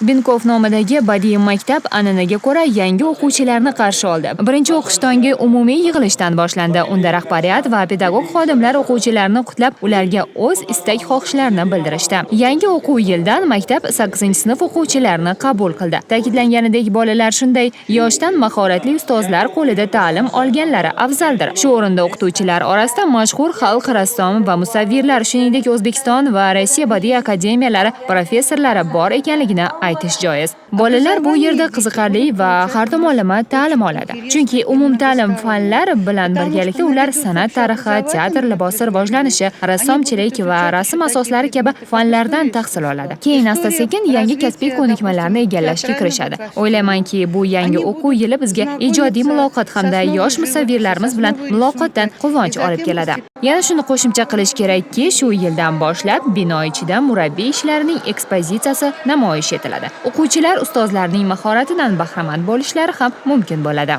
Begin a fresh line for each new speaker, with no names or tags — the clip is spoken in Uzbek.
Binkov nomidagi badiiy maktab an'anaga ko'ra yangi o'quvchilarni qarshi oldi. Birinchi o'qish tongi umumiy yig'ilishdan boshlandi. Unda rahbariyat va pedagog xodimlar o'quvchilarni qutlab, ularga o'z istak-xohishlarini bildirishdi. Yangi o'quv yilidan maktab 8-sinf o'quvchilarini qabul qildi. Ta'kidlanganidek, bolalar shunday yoshdan mahoratli ustozlar qo'lida ta'lim olganlari afzaldir. Shu o'rinda o'qituvchilar orasida mashhur xalq rassomi va musavvirlar, shuningdek O'zbekiston va Rossiya badiiy akademiyalari professorlari bor ekanligini aytish joiz. Bolalar bu yerda qiziqarli va har tomonlama ta'lim oladi. Chunki umumta'lim fanlar bilan birgalikda ular san'at tarixi, teatr, libos rivojlanishi, rassomchilik va rasm asoslari kabi fanlardan tahsil oladi. Keyin asta-sekin yangi kasbiy ko'nikmalarni egallashga kirishadi. O'ylaymanki, bu yangi o'quv yili bizga ijodiy muloqot hamda yosh musavvirlarimiz bilan muloqotdan quvonch olib keladi. Yana shuni qo'shimcha qilish kerakki, shu yildan boshlab bino ichida murabbiy ishlarining ekspozitsiyasi namoyish etiladi. O'quvchilar ustozlarning mahoratidan bahramand bo'lishlari ham mumkin bo'ladi.